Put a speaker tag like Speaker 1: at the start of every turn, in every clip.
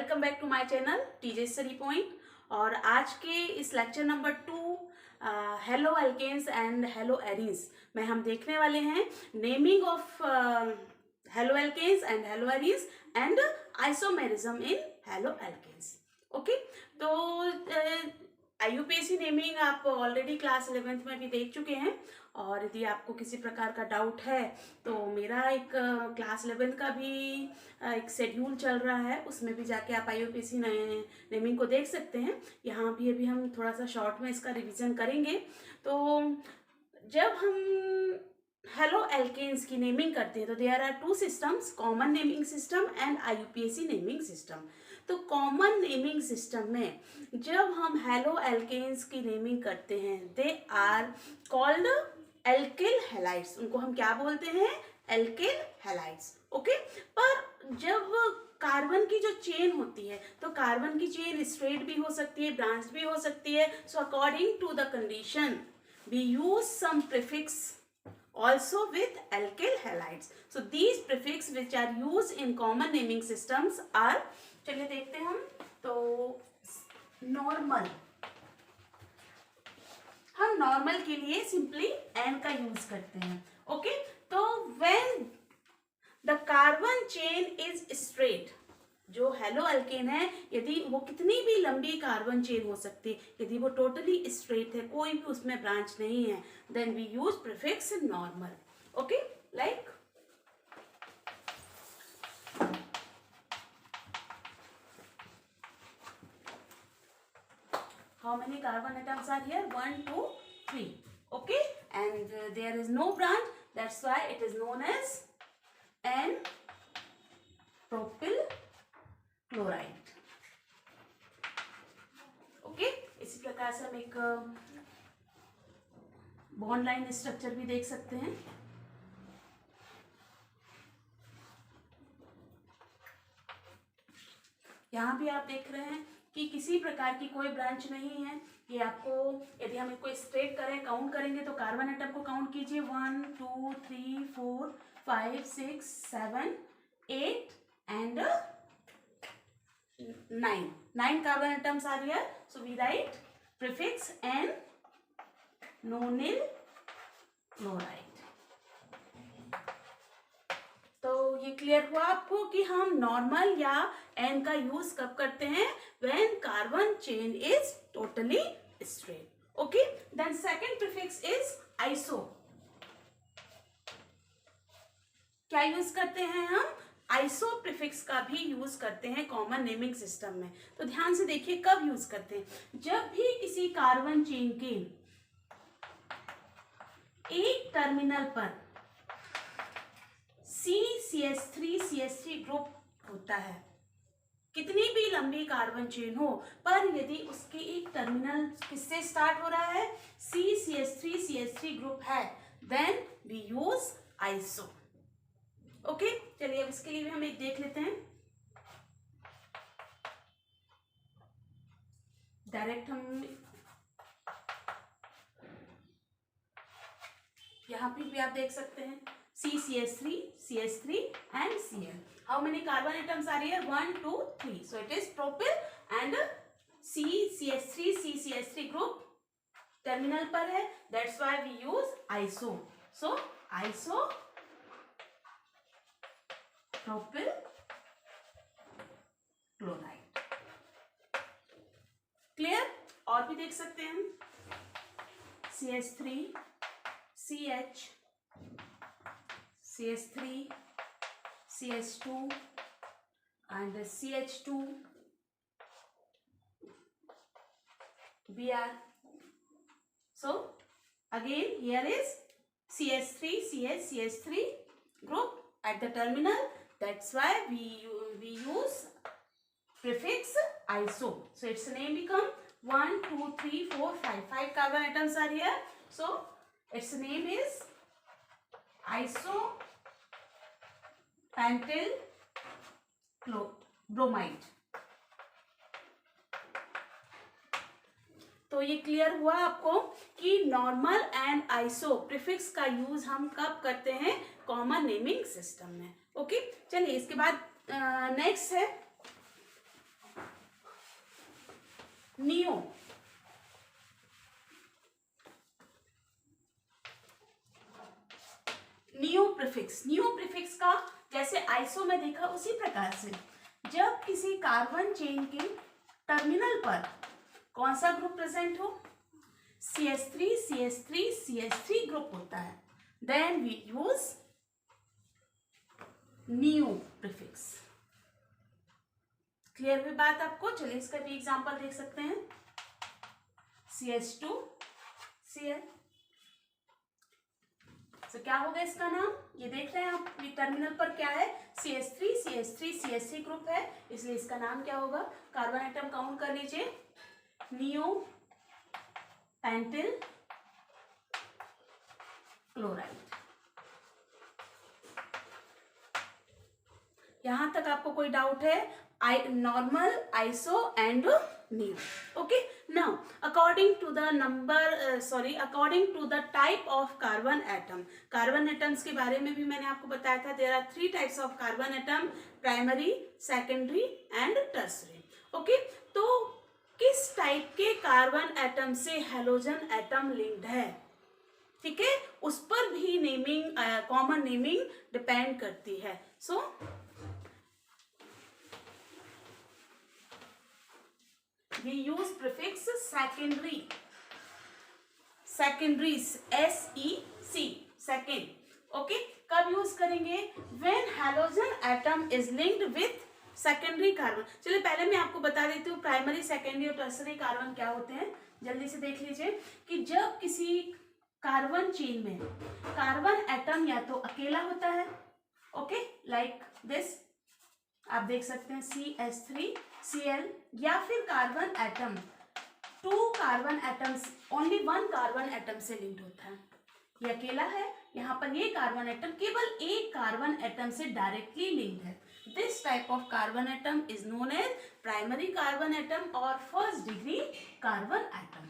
Speaker 1: Welcome back to my channel TJ study point. और आज के इस lecture number 2 haloalkanes and haloarenes में हम देखने वाले हैं naming of halo alkanes and haloarenes and isomerism in halo alkanes. Okay, तो IUPAC नेमिंग आप ऑलरेडी क्लास 11th में भी देख चुके हैं। और यदि आपको किसी प्रकार का डाउट है तो मेरा एक क्लास 11 का भी एक शेड्यूल चल रहा है, उसमें भी जाके आप IUPAC नेमिंग को देख सकते हैं। यहाँ भी अभी हम थोड़ा सा शॉर्ट में इसका रिवीजन करेंगे। तो जब हम हेलो एल्केन्स की नेमिंग करते हैं तो there are 2 systems, common naming system and IUPAC naming system. तो कॉमन नेमिंग सिस्टम में जब हम हेलो एल्केन्स की नेमिंग करते हैं they are called alkyl halides. उनको हम क्या बोलते हैं? Alkyl halides. ओके, पर जब कार्बन की जो चेन होती है तो कार्बन की चेन स्ट्रेट भी हो सकती है, ब्रांच भी हो सकती है। So according to the condition we use some prefix also with alkyl halides. So these prefix which are used in common naming systems are, चलिए देखते हैं हम। तो नॉर्मल, हम नॉर्मल के लिए सिंपली एन का यूज करते हैं। ओके, तो when the carbon chain is straight, जो हेलो एल्केन है यदि वो कितनी भी लंबी कार्बन चेन हो सकती है, यदि वो टोटली स्ट्रेट है, कोई भी उसमें ब्रांच नहीं है, then we use prefix normal. Okay, like how many carbon atoms are here? 1 2 3. Okay, and there is no branch, that's why it is known as N propyl chloride. Okay, इसी प्रकार से हम एक बॉन्ड लाइन स्ट्रक्चर भी देख सकते हैं। यहाँ भी आप देख रहे हैं कि किसी प्रकार की कोई ब्रांच नहीं है। ये आपको, यदि हम इसको स्ट्रेट करें, काउंट करेंगे तो कार्बन एटम को काउंट कीजिए 1 2 3 4 5 6 7 8 and 9 carbon atoms are here. So we write prefix N nonyl chloride. तो ये क्लियर हुआ आपको कि हम नॉर्मल या N का यूज कब करते हैं? when carbon chain is totally straight. Okay, then second prefix is iso. क्या यूज करते हैं हम? आइसो प्रीफिक्स का भी यूज करते हैं कॉमन नेमिंग सिस्टम में। तो ध्यान से देखिए कब यूज करते हैं। जब भी किसी कार्बन चेन के एक टर्मिनल पर CCH3 ग्रुप होता है, कितनी भी लंबी कार्बन चेन हो, पर यदि उसके एक टर्मिनल किससे स्टार्ट हो रहा है? CCH3 ग्रुप है, then we use iso. Okay, चलिए अब इसके लिए भी हम एक देख लेते हैं। डायरेक्ट हम यहाँ पे भी आप देख सकते हैं CCH3 and Cl. How many carbon atoms are here? 1 2 3. So it is propyl and CCH3 group terminal पर है, that's why we use iso. So isopropyl chloride. Clear? और भी देख सकते हैं हम CH3 CH CH3 CH2 and CH2 Br. So again here is CH3 group at the terminal, that's why we use prefix iso. So its name become 1 2 3 4 5 carbon atoms are here, so its name is isopentyl bromide. तो ये clear हुआ आपको कि normal and iso prefix का use हम कब करते हैं? कॉमन नेमिंग सिस्टम में। ओके, चलिए इसके बाद नेक्स्ट है neo, neo prefix, neo prefix का जैसे आइसो में देखा उसी प्रकार से जब किसी कार्बन चेन के टर्मिनल पर कौन सा ग्रुप प्रेजेंट हो, CH3 CH3 CH3 ग्रुप होता है, then we use neo prefix. Clear हुई बात आपको? चलिए इसका भी एग्जांपल देख सकते हैं। CH2 Cl, तो क्या होगा इसका नाम, ये देख रहे हैं आप, ये टर्मिनल पर क्या है, CH3 CH3 CH3 ग्रुप है, इसलिए इसका नाम क्या होगा, कार्बन एटम काउंट कर लीजिए, नियो पेंटिल क्लोराइड। यहां तक आपको कोई डाउट है? Normal, iso and neo. Okay, now according to the according to the type of carbon atom, carbon atoms के बारे में भी मैंने आपको बताया था, there are 3 types of carbon atom, primary, secondary and tertiary. Okay, तो किस टाइप के कार्बन एटम से हेलोजन एटम लिंक्ड है, ठीक है, उस पर भी नेमिंग, कॉमन नेमिंग डिपेंड करती है। सो we use prefix secondary, secondaries, SEC, second. Okay, कब यूज करेंगे, when halogen atom is linked with secondary carbon। चलिए पहले मैं आपको बता देती हूँ प्राइमरी, सेकेंडरी और टर्सरी कार्बन क्या होते हैं, जल्दी से देख लीजिए कि जब किसी कार्बन चेन में कार्बन एटम या तो अकेला होता है, ओके, लाइक दिस आप देख सकते हैं CH3 Cl, या फिर carbon atom 2 carbon atoms, only 1 carbon atom से लिंक्ड होता है, ये अकेला है, यहाँ पर ये कार्बन एटम केवल एक कार्बन एटम से डायरेक्टली लिंक्ड है, this type of carbon atom is known as primary carbon atom और फर्स्ट डिग्री कार्बन एटम।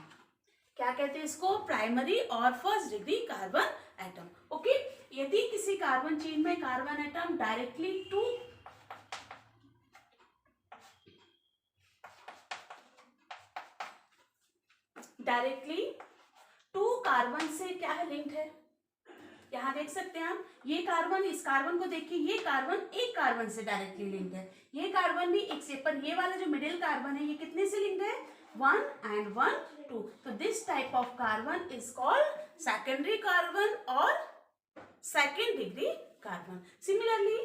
Speaker 1: क्या कहते हैं इसको, प्राइमरी और first degree carbon atom. Okay, यदि किसी कार्बन चेन में carbon atom directly to carbon से क्या है, लिंक्ड है, यहां देख सकते हैं आप, ये कार्बन, इस कार्बन को देखिए, ये कार्बन एक कार्बन से डायरेक्टली लिंक्ड है, ये कार्बन भी एक से, पर ये वाला जो मिडिल कार्बन है ये कितने से लिंक्ड है, 1 and 1 2, तो this type of carbon is called secondary carbon और सेकेंड डिग्री कार्बन। सिमिलरली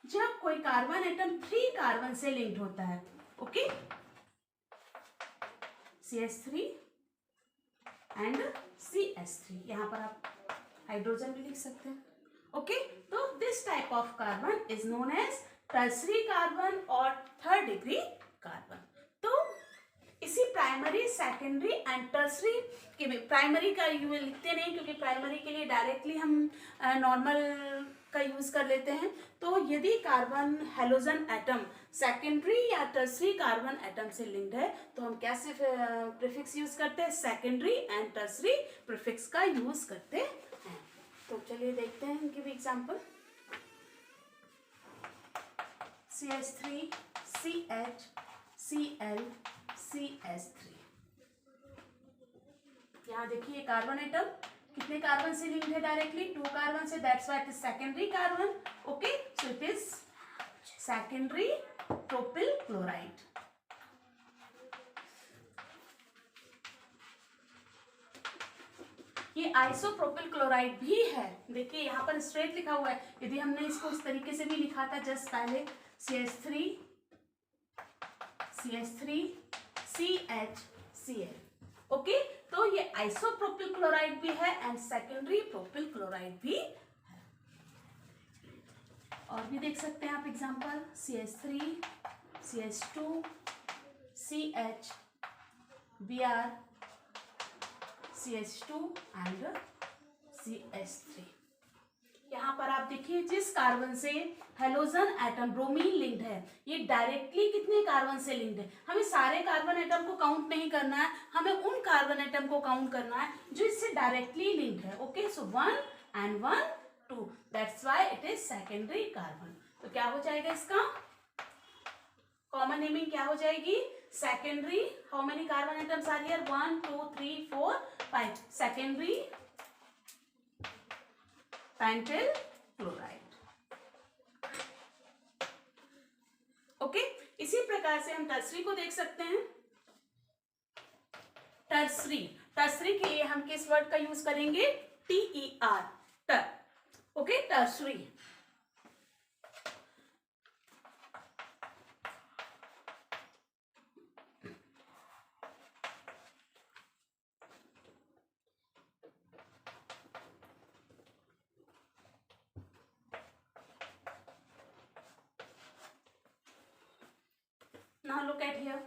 Speaker 1: जब कोई कार्बन एटम 3 कार्बन से लिंक्ड होता है, ओके, CH3 एंड CH3, यहां पर आप हाइड्रोजन भी लिख सकते हैं, ओके, तो this type of carbon is known as tertiary carbon और थर्ड डिग्री कार्बन। तो इसी प्राइमरी, सेकेंडरी एंड टर्सरी के, प्राइमरी का यू लिखते नहीं क्योंकि प्राइमरी के लिए डायरेक्टली हम नॉर्मल का यूज कर लेते हैं, तो यदि कार्बन हेलोजन एटम सेकेंडरी या टर्सरी कार्बन एटम से लिंक्ड है तो हम क्या सिर्फ प्रीफिक्स यूज करते हैं, सेकेंडरी एंड टर्सरी प्रीफिक्स का यूज करते हैं। तो चलिए देखते हैं इनकी भी example, CH3 CH Cl CH3, यहाँ देखिए कार्बन एटम कितने कार्बन से लिंक्ड है, डायरेक्टली 2 कार्बन से, that's why it is secondary carbon. Okay, so it is secondary propyl chloride. ये आइसोप्रोपिल क्लोराइड भी है, देखिए यहाँ पर स्ट्रेट लिखा हुआ है, यदि हमने इसको उस तरीके से भी लिखा था जस्ट पहले, CH3 CHCl, ओके, तो ये आइसोप्रोपिल क्लोराइड भी है एंड सेकेंडरी प्रोपिल क्लोराइड भी है। और भी देख सकते हैं आप example, CH3 CH2 CH Br CH2 and CH3। यहाँ पर आप देखिए जिस कार्बन से हेलोजन एटम ब्रोमीन लिंक्ड है, ये डायरेक्टली कितने कार्बन से लिंक्ड है, हमें सारे कार्बन एटम को काउंट नहीं करना है, हमें उन कार्बन एटम को काउंट करना है जो इससे डायरेक्टली लिंक्ड है। Okay, so 1 and 1 2, that's why it is secondary carbon. तो क्या हो जाएगा इसका कॉमन नेमिंग क्या हो जाएगी? Secondary, how many carbon atoms are here? 1 2 3 4 5, secondary pentyl chloride. Okay, इसी प्रकार से हम टर्सरी को देख सकते हैं। टर्सरी, टर्सरी के लिए हम किस वर्ड का यूज करेंगे? TER, टर। Okay, tertiary. Now look at here.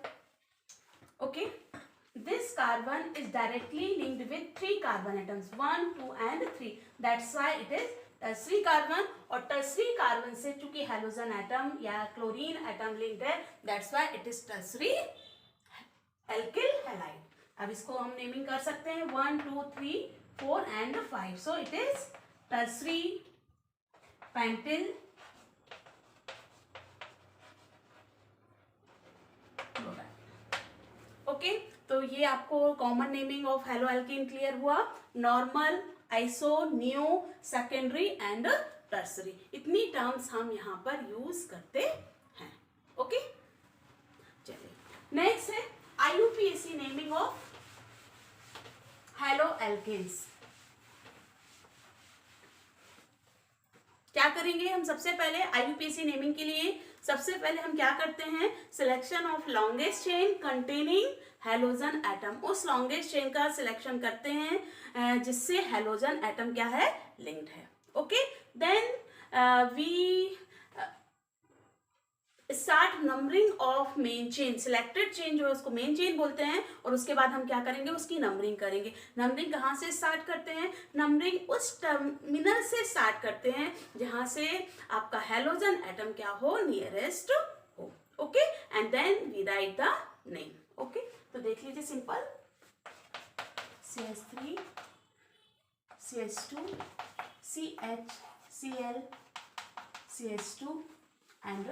Speaker 1: Okay, this carbon is directly linked with 3 carbon atoms, 1 2 and 3. That's why it is tertiary carbon. और टर्सरी कार्बन से चूंकि हेलोजन एटम या क्लोरीन एटम लिंक्ड है, that's why it is tertiary alkyl halide. अब इसको हम naming कर सकते हैं 1 2 3 4 and 5, so it is tertiary pentyl okay. तो ये आपको common naming of halo alkene clear हुआ। Normal, iso, neo, secondary and tertiary, इतनी टर्म्स हम यहाँ पर यूज करते हैं। ओके, चलिए नेक्स्ट है IUPAC naming of hello alkanes. क्या करेंगे हम? सबसे पहले IUPAC नेमिंग के लिए सबसे पहले हम क्या करते हैं? Selection of longest chain containing halogen atom, उस लॉन्गेस्ट चेन का सिलेक्शन करते हैं जिससे हेलोजन एटम क्या है? लिंक्ड है। Okay, then we start numbering of main chain. Selected chain जो है उसको मेन चेन बोलते हैं, और उसके बाद हम क्या करेंगे? उसकी नंबरिंग करेंगे। नंबरिंग कहाँ से स्टार्ट करते हैं? नंबरिंग उस टर्मिनल से स्टार्ट करते हैं जहां से आपका हेलोजन एटम क्या हो? नियरेस्ट हो। Okay, and then we write the name. Okay, तो देख लीजिए simple, CH3 CH2 CH Cl CH2 and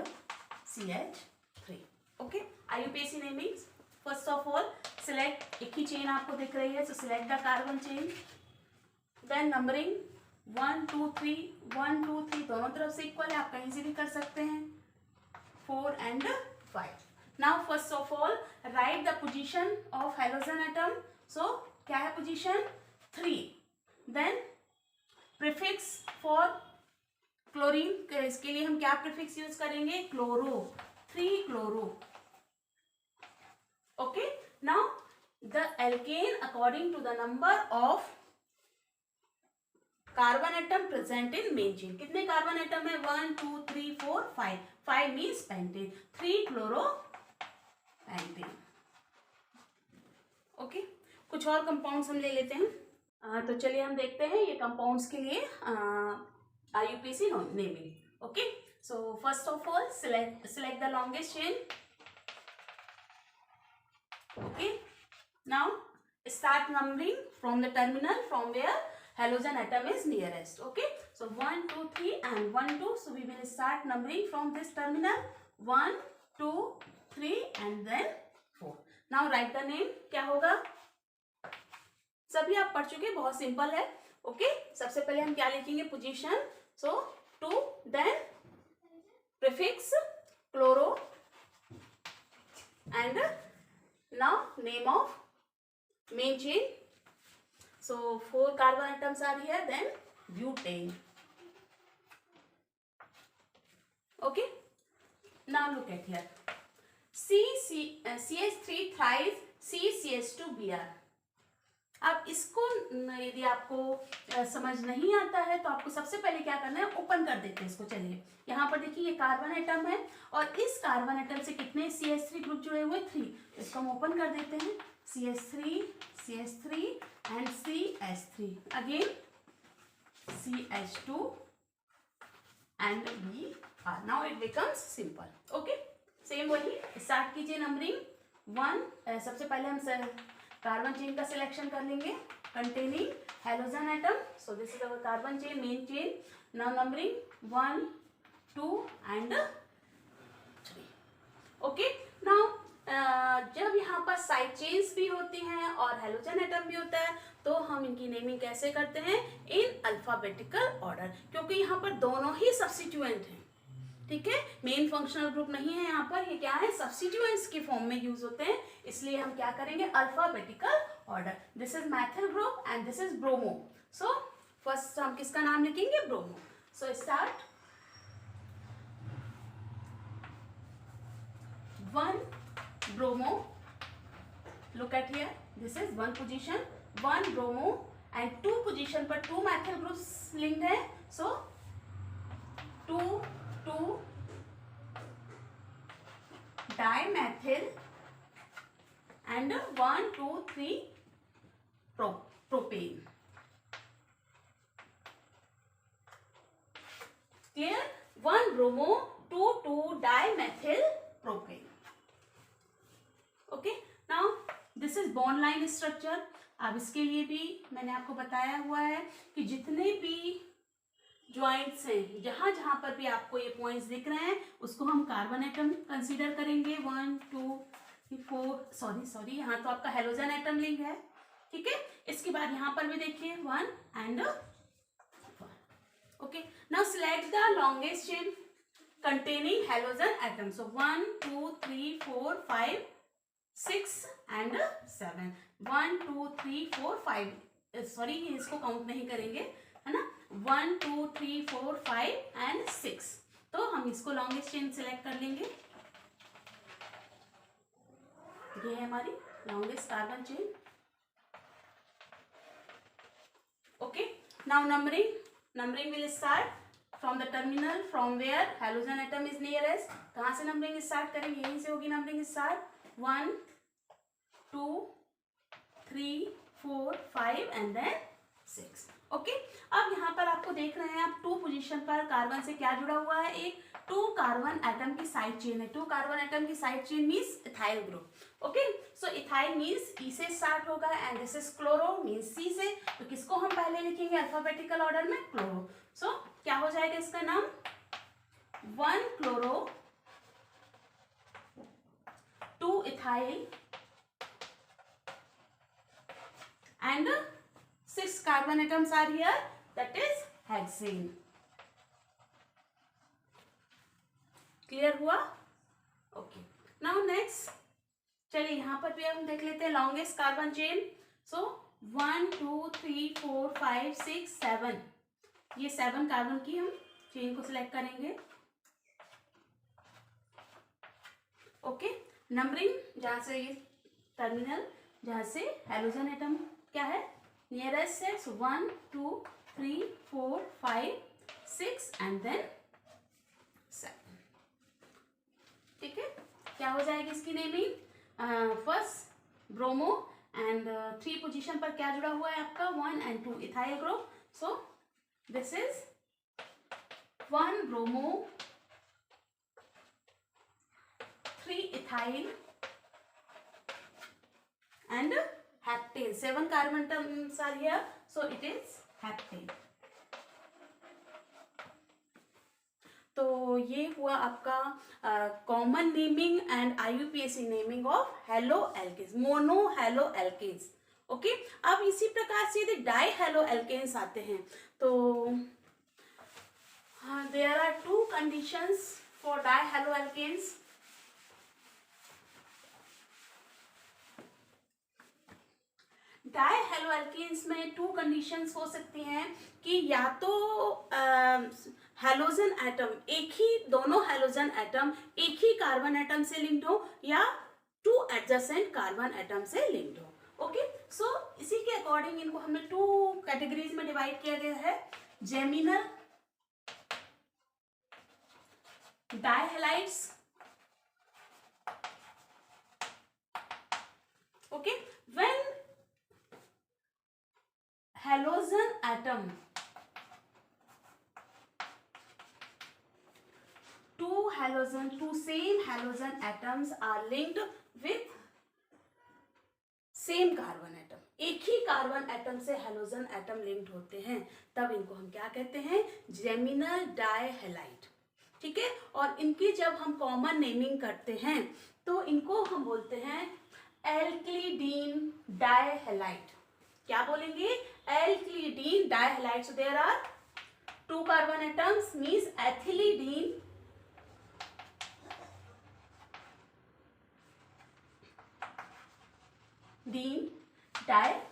Speaker 1: CH3। Okay, IUPAC namings. First of all select, एक ही चेन आपको दिख रही है, so select the carbon chain. Then numbering 1 2 3 1 2 3 दोनों तरफ से इक्वल है, आप कहीं से भी कर सकते हैं, 4 and 5। Now first of all write the position of halogen atom. So क्या है position? 3। Then prefix for chlorine, इसके लिए हम क्या प्रीफिक्स यूज करेंगे? Chloro, 3 chloro. Okay, now the alkane according to the number of carbon atom present in main chain. कितने carbon atom है? 1 2 3 4 5। 5 means pentane, 3 chloro pentane. Okay, कुछ और compounds हम ले लेते हैं। तो चलिए हम देखते हैं ये कंपाउंड्स के लिए IUPAC naming. Okay, so first of all select the longest chain. Okay, now start numbering from the terminal from where halogen atom is nearest. Okay, so 1 2 3 and 1 2, so we will start numbering from this terminal 1 2 3 and then 4. Now write the name। क्या होगा? सभी आप पढ़ चुके, बहुत simple है। Okay, सबसे पहले हम क्या लिखेंगे? Position, so 2, then prefix chloro and now name of main chain. So 4 carbon atoms are here, then butane. Okay, now look at here, CH3 thrice CCH2Br। अब इसको यदि आपको समझ नहीं आता है तो आपको सबसे पहले क्या करना है? ओपन कर देते हैं इसको। चलिए यहाँ पर देखिए, ये कार्बन एटम है और इस कार्बन एटम से कितने CH3 ग्रुप जुड़े हुए? 3। तो इसको हम ओपन कर देते हैं, CH3 CH3 and CH3, again CH2 and Br। Now it becomes simple. Okay, same वही स्टार्ट कीजिए नंबरिंग 1। सबसे पहले हम कार्बन चेन का सिलेक्शन कर लेंगे containing halogen atom. So this is our carbon chain, main chain. Now numbering 1 2 and 3। Okay now जब यहाँ पर साइड चेन्स भी होती हैं और हेलोजन एटम भी होता है तो हम इनकी नेमिंग कैसे करते हैं, इन अल्फाबेटिकल ऑर्डर, क्योंकि यहाँ पर दोनों ही सब्स्टिट्यूएंट हैं, ठीक है, मेन फंक्शनल ग्रुप नहीं है यहाँ पर, ये क्या है, सब्स्टिट्यूएंट्स की फॉर्म में यूज होते हैं, इसलिए हम क्या करेंगे, alphabetical order. This is Maithil group and this is bromo. So first हम किसका नाम लिखेंगे, bromo. So start, 1 bromo, look at here, this is 1 position, 1 bromo and 2 position पर 2 methyl groups linked है, so 2 dimethyl and 1 2 3 propane, clear, 1 bromo 2 dimethyl propane। Okay now this is bond line structure. अब इसके लिए भी मैंने आपको बताया हुआ है कि जितने भी ज्वाइंट्स हैं, जहां जहां पर भी आपको ये पॉइंट्स दिख रहे हैं उसको हम कार्बन एटम कंसीडर करेंगे। 1 2 4 सॉरी यहाँ तो आपका हेलोजन एटम लिंक है, ठीक है। इसके बाद यहाँ पर भी देखिए 1 and 1। Okay now select the longest chain containing halogen atoms, so 1 2 3 4 5 6 and 7, 1 2 3 4 5, sorry इसको काउंट नहीं करेंगे, है ना, 1 2 3 4 5 एंड 6, तो हम इसको लॉन्गेस्ट चेन सिलेक्ट कर लेंगे। ये है हमारी longest carbon chain. Okay now numbering will start from the terminal from where halogen atom is nearest. कहाँ से नंबरिंग स्टार्ट करेंगे, यहीं से होगी numbering start, 1 2 3 4 5 and then 6। Okay अब यहाँ पर आपको देख रहे हैं आप 2 पोजीशन पर कार्बन से क्या जुड़ा हुआ है, एक 2 कार्बन एटम की साइड चेन है। 2 कार्बन एटम की side chain means ethyl group. Okay so ethyl means E से स्टार्ट होगा and this is chloro means C से, तो किसको हम पहले लिखेंगे अल्फाबेटिकल ऑर्डर में, क्लोरो। सो क्या हो जाएगा इसका नाम, 1 chloro 2 ethyl and 6 carbon atoms are here, that is hexane। Clear हुआ? ओके नाउ नेक्स्ट, चलिए यहाँ पर भी हम देख लेते हैं लॉन्गेस्ट कार्बन चेन। सो 1 2 3 4 5 6 7, ये 7 कार्बन की हम चेन को सिलेक्ट करेंगे। ओके नंबरिंग, जहाँ से ये टर्मिनल, जहाँ से हेलोजन एटम क्या है नियरेस्ट है, सो 1 2 3 4 5 6 एंड देन 7, ठीक है। क्या हो जाएगी इसकी naming, first bromo and 3 position पर क्या जुड़ा हुआ है आपका 1 and 2 ethyl group, so this is 1 bromo 3 ethyl and heptane, 7 carbon atoms are here, so it is heptane। तो ये हुआ आपका common naming and IUPAC naming of hello alkanes, mono halo alkanes. Okay अब इसी प्रकार से यदि डाई हेलो एल्केन्स आते हैं तो there are 2 conditions for di halo alkanes. Di halo alkanes में 2 कंडीशंस हो सकती हैं कि या तो हेलोजन एटम एक ही, दोनों हेलोजन एटम एक ही कार्बन एटम से लिंक्ड हो या 2 एडजेसेंट कार्बन एटम से लिंक्ड हो। ओके सो इसी के अकॉर्डिंग इनको हमने 2 कैटेगरीज में डिवाइड किया गया है, geminal dihalides. Okay when halogen atom, 2 same halogen atoms are linked with same carbon atom, एक ही कार्बन एटम से हेलोजन एटम लिंक्ड होते हैं, तब इनको हम क्या कहते हैं, जेमिनल डाइहैलाइड। ठीक है। और इनकी जब हम कॉमन नेमिंग करते हैं तो इनको हम बोलते हैं एल्किलीडीन डाइहैलाइड। क्या बोलेंगे? Alkylidene dihalide. So there are 2 carbon atoms, means ethylidene dichloride.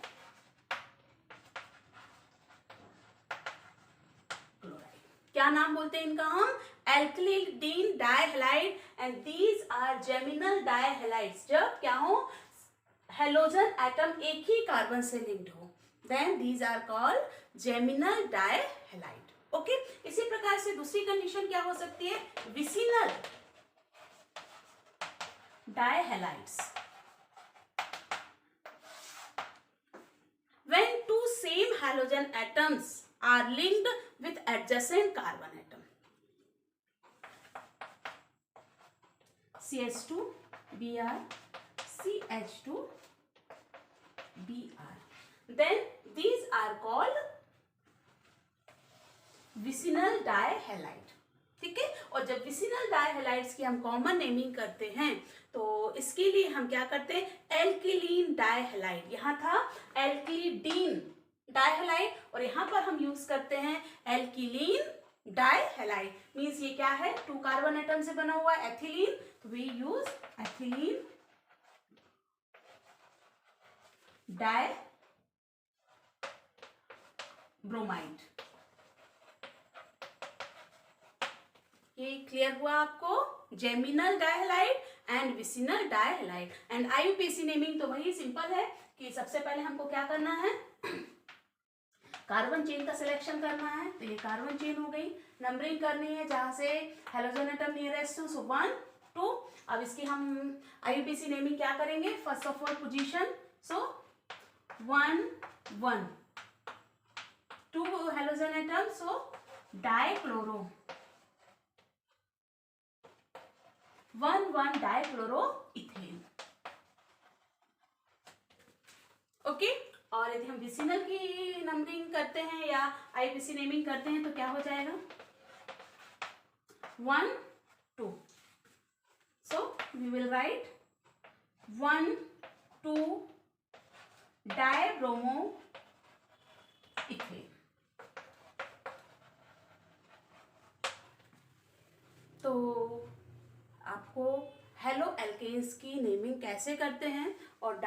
Speaker 1: क्या नाम बोलते हैं इनका हम? Alkylidene dihalide. And these are geminal dihalides. जब क्या हो? हेलोजन एटम एक ही कार्बन से लिंक्ड हो, then these are called geminal dihalide. Okay. इसी प्रकार से दूसरी कंडीशन क्या हो सकती है? Vicinal dihalides. When two same halogen atoms are linked with adjacent carbon atom, CH2 Br, CH2 Br, then these are called vicinal dihalide. ठीक है। और जब विसिनल डाइहैलाइड्स की हम कॉमन नेमिंग करते हैं तो इसके लिए हम क्या करते हैं? एल्किलीन डाइहैलाइड। यहाँ था एल्किलीडीन डाइहैलाइड और यहाँ पर हम यूज करते हैं एल्किलीन डाइहैलाइड। मींस ये क्या है? 2 कार्बन एटम से बना हुआ एथिलीन, तो we use ethylene dibromide. ये क्लियर हुआ आपको? Geminal dihalide and vicinal dihalide. And IUPAC naming तो वही सिंपल है कि सबसे पहले हमको क्या करना है? कार्बन चेन का सिलेक्शन करना है। तो ये कार्बन चेन हो गई। नंबरिंग करनी है जहां से हेलोजन एटम नियरेस्ट हो, सो 1 2। अब इसकी हम आईयूपीएसी नेमिंग क्या करेंगे? First of all position, so 1 1 2 halogen atom, so dichloro 1 dichloroethane. Okay. और यदि हम विसिनल की नंबरिंग करते हैं या आईयूपीएसी नेमिंग करते हैं तो क्या हो जाएगा? 1 2। So we will write 1 2 dibromo ethane. तो आपको हेलो एल्केन्स की नेमिंग कैसे करते हैं और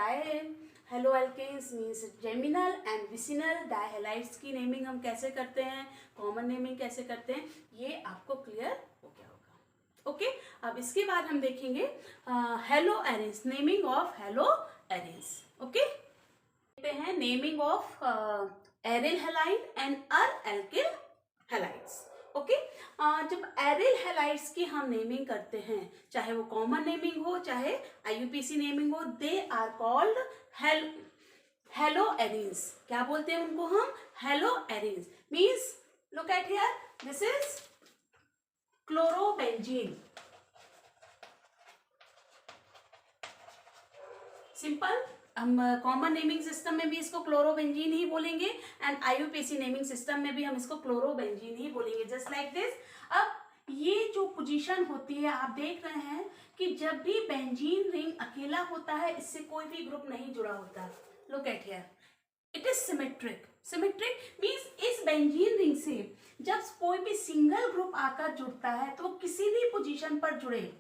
Speaker 1: halo alkanes means geminal and vicinal dihalides की नेमिंग हम कैसे करते हैं, कॉमन नेमिंग कैसे करते हैं, ये आपको क्लियर हो गया होगा। ओके। अब इसके बाद हम देखेंगे hello arenes, naming of hello arenes. Okay. देखते हैं naming of aryl halide and alkyl halides. Okay. जब एरिल हैलाइड्स की हम नेमिंग करते हैं, चाहे वो कॉमन नेमिंग हो चाहे आईयूपीएसी नेमिंग हो, they are called halo arenes. क्या बोलते हैं उनको हम? Halo arenes. Means look at here, this is chlorobenzene. Simple. हम कॉमन नेमिंग सिस्टम में भी इसको क्लोरोबेंजीन ही बोलेंगे एंड आईयूपीएसी नेमिंग सिस्टम में भी हम इसको क्लोरोबेंजीन ही बोलेंगे, जस्ट लाइक दिस। अब ये जो पोजीशन होती है, आप देख रहे हैं कि जब भी बेंजीन रिंग अकेला होता है इससे कोई भी ग्रुप नहीं जुड़ा होता। Look at here, it is symmetric. Symmetric means इस बेंजीन रिंग से जब कोई भी सिंगल ग्रुप आकर जुड़ता है तो किसी भी पोजीशन पर जुड़े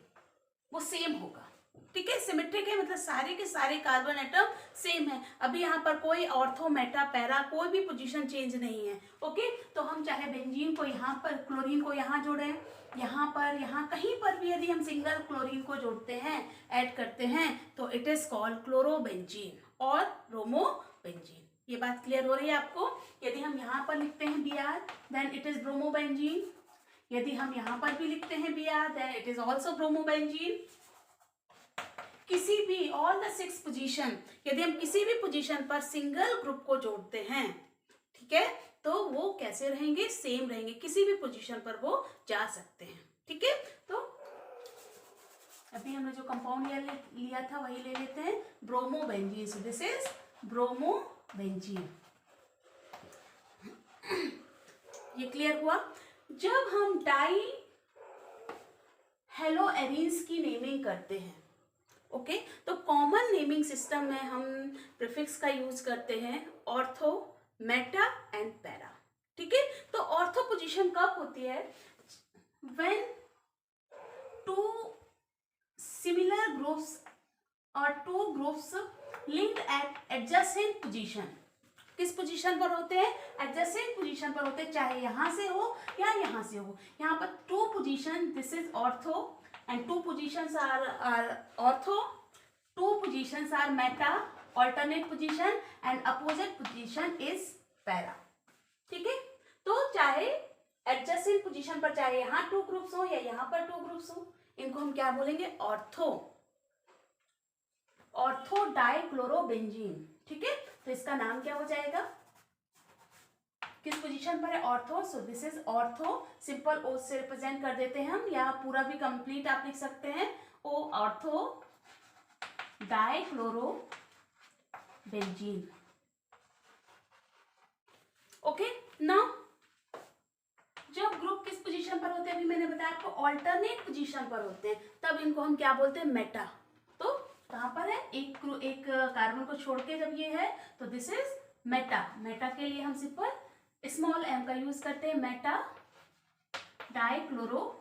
Speaker 1: वो सेम होगा। ठीक है। सिमेट्रिक है मतलब सारे के सारे कार्बन एटम सेम है। अभी यहाँ पर कोई ऑर्थो मेटा पैरा कोई भी पोजीशन चेंज नहीं है। ओके। तो हम चाहे बेंजीन को यहाँ पर, क्लोरीन को यहाँ जोड़ें, यहाँ पर, यहाँ कहीं पर भी यदि हम सिंगल क्लोरीन को जोड़ते हैं, ऐड करते हैं, तो इट इज कॉल्ड क्लोरोबेंजीन और ब्रोमोबेंजीन। ये बात क्लियर हो रही है आपको? यदि हम यहाँ पर लिखते हैं Br, then it is bromobenzene. यदि हम यहाँ पर भी लिखते हैं Br, then it is also bromobenzene. किसी भी ऑल द 6 पोजीशन, यदि हम किसी भी पोजीशन पर सिंगल ग्रुप को जोड़ते हैं, ठीक है, तो वो कैसे रहेंगे? सेम रहेंगे। किसी भी पोजीशन पर वो जा सकते हैं। ठीक है। तो अभी हमने जो कंपाउंड लिया था वही ले लेते हैं, bromobenzene. So this is bromobenzene. ये क्लियर हुआ? जब हम डाई हेलो एरीन्स की नेमिंग करते हैं। ओके तो कॉमन नेमिंग सिस्टम में हम प्रीफिक्स का यूज करते हैं ऑर्थो, मेटा एंड पैरा। ठीक है, तो ऑर्थो पोजीशन कब होती है? व्हेन टू सिमिलर ग्रुप्स और two groups linked at adjacent position. किस पोजीशन पर होते हैं? एडजेसेंट पोजीशन पर होते हैं, चाहे यहां से हो या यहां से हो। यहाँ पर two position, this is ortho and two positions are ortho, two positions are meta, alternate position and opposite position is para. ठीक है, तो चाहे एडजेसेंट पोजीशन पर, चाहे यहाँ टू ग्रुप्स हो या यहाँ पर टू ग्रुप्स हो, इनको हम क्या बोलेंगे? Ortho, ortho dichlorobenzene. ठीक है, तो इसका नाम क्या हो जाएगा? किस पोजीशन पर है? Ortho. So this is ortho, simple O से रिप्रेजेंट कर देते हैं हम, या पूरा भी कंप्लीट आप लिख सकते हैं, ओ ऑर्थो डाइक्लोरोबेंजीन। ओके, नाउ जब ग्रुप किस पोजीशन पर होते हैं, अभी मैंने बताया आपको ऑल्टरनेट पोजीशन पर होते हैं, तब इनको हम क्या बोलते हैं? मेटा। तो कहां पर है? एक कार्बन को छोड़ के जब ये है तो दिस इज मेटा। मेटा के लिए हम सिंपल स्मॉल m का यूज करते हैं, मेटा डाइक्लोरोबेंजीन।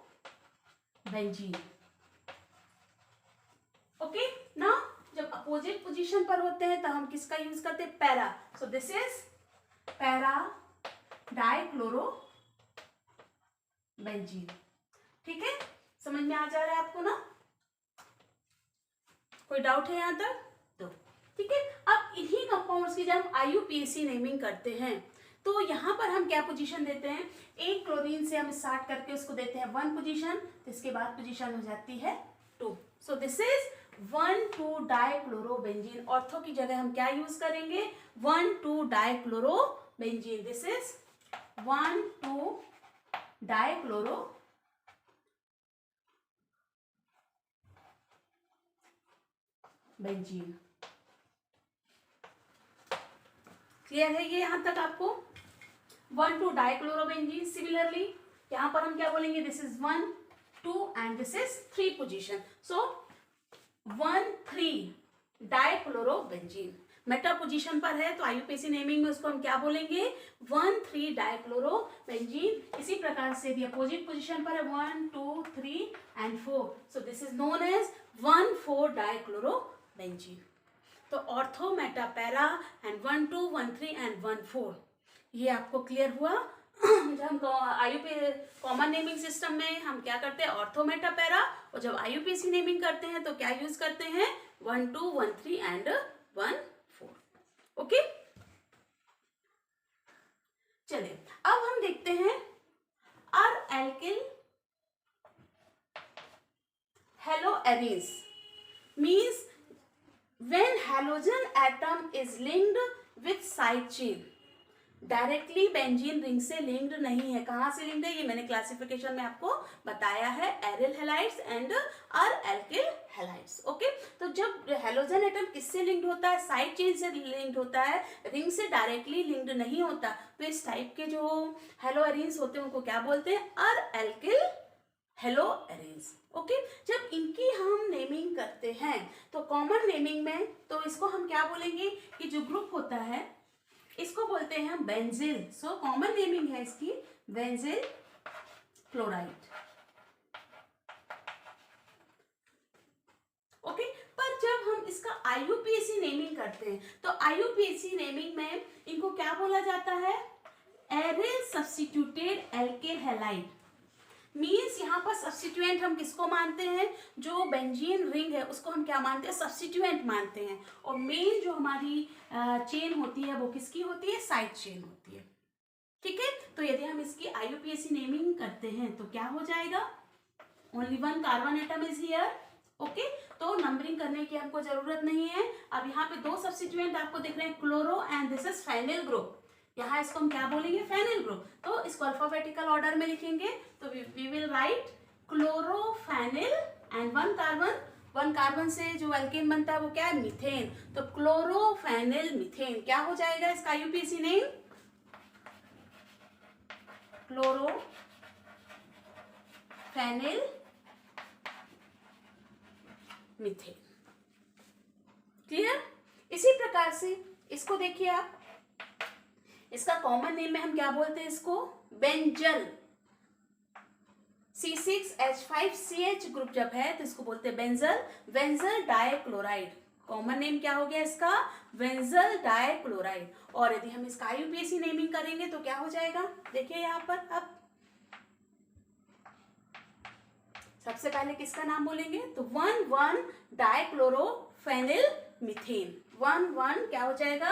Speaker 1: ओके, ना जब अपोजिट पोजीशन पर होते हैं तो हम किसका यूज करते हैं? Para. So this is para dichlorobenzene. ठीक है, समझ में आ जा रहा है आपको ना? कोई डाउट है यहाँ तक? तो ठीक है, अब इन्हीं कंपाउंड्स की जब IUPAC नेमिंग करते हैं तो यहाँ पर हम क्या पोजीशन देते हैं? एक क्लोरीन से हम स्टार्ट करके उसको देते हैं 1 पोजीशन, तो इसके बाद पोजीशन हो जाती है 2। सो दिस इज 1,2 डाइक्लोरोबेंजीन। ऑर्थो की जगह हम क्या यूज करेंगे? 1,2 dichlorobenzene. This is 1,2 dichlorobenzene. Clear है ये यहां तक आपको? 1,2 डाइक्लोरोबेंजीन। सिमिलरली यहां पर हम क्या बोलेंगे? This is 1, 2 and this is 3 position. So 1,3 dichlorobenzene. Meta position पर है तो IUPAC नेमिंग में उसको हम क्या बोलेंगे? 1,3 डाइक्लोरोबेंजीन। इसी प्रकार से भी अपोजिट पोजीशन पर है 1, 2, 3 and 4। So this is known as 1,4 dichlorobenzene. तो ortho, meta, para and 1, 2, 1, 3 and 1, 4। ये आपको क्लियर हुआ? जब हम कॉमन नेमिंग सिस्टम में हम क्या करते हैं? Ortho, meta, para. और जब IUPAC नेमिंग करते हैं तो क्या यूज करते हैं? 1, 2, 1, 3 एंड 1, 4। ओके, चलिए अब हम देखते हैं aralkyl haloarenes means when halogen atom is linked with side chain, directly benzene ring से लिंक्ड नहीं है। कहां से लिंक्ड है? ये मैंने क्लासिफिकेशन में आपको बताया है, aryl halides and aralkyl halides. Okay, तो जब हेलोजन एटम किससे लिंक्ड होता है? साइड चेन से लिंक्ड होता है, रिंग से डायरेक्टली लिंक्ड नहीं होता। तो इस टाइप के जो हेलोएरीन्स होते हैं उनको क्या बोलते हैं? Aralkyl haloarenes. ओके, जब इनकी हम नेमिंग करते हैं तो कॉमन नेमिंग में तो इसको हम क्या बोलेंगे कि जो ग्रुप होता है इसको बोलते हैं हम बेंजील। सो कॉमन नेमिंग है इसकी बेंजील क्लोराइड। ओके, पर जब हम इसका IUPAC नेमिंग करते हैं तो IUPAC नेमिंग में इनको क्या बोला जाता है? Aryl substituted alkyl halide. Means यहाँ पर सब्स्टिट्यूएंट हम किसको मानते हैं? जो बेंजीन रिंग है उसको हम क्या मानते हैं? सब्स्टिट्यूएंट मानते हैं। और मेन जो हमारी चेन होती है वो किसकी होती है? साइड चेन होती है। ठीक है, तो यदि हम इसकी IUPAC नेमिंग करते हैं तो क्या हो जाएगा? Only 1 carbon atom is here. Okay, तो नंबरिंग करने की हमको जरूरत नहीं है। अब यहाँ पे 2 सब्स्टिट्यूएंट आपको दिख रहे हैं, chloro and this is phenyl group. यहाँ इसको हम क्या बोलेंगे? Phenyl group. तो इसको अल्फाबेटिकल ऑर्डर में लिखेंगे तो we will write chlorophenyl and 1 carbon से जो एल्केन बनता है वो क्या है? मीथेन। तो क्लोरोफेनिल मीथेन क्या हो जाएगा इसका IUPAC नेम? क्लोरोफेनिल मीथेन। क्लियर? इसी प्रकार से इसको देखिए आप, इसका कॉमन नेम में हम क्या बोलते हैं इसको? बेंजल। C6H5CH ग्रुप जब है तो इसको बोलते हैं benzyl, benzyl dichloride. Common name क्या हो गया इसका? Benzyl dichloride. और यदि हम इसका IUPAC नेमिंग करेंगे तो क्या हो जाएगा? देखिए यहाँ पर अब सबसे पहले किसका नाम बोलेंगे? तो 1,1 डाइक्लोरोफेनिल मीथेन। 1,1 क्या हो जाएगा?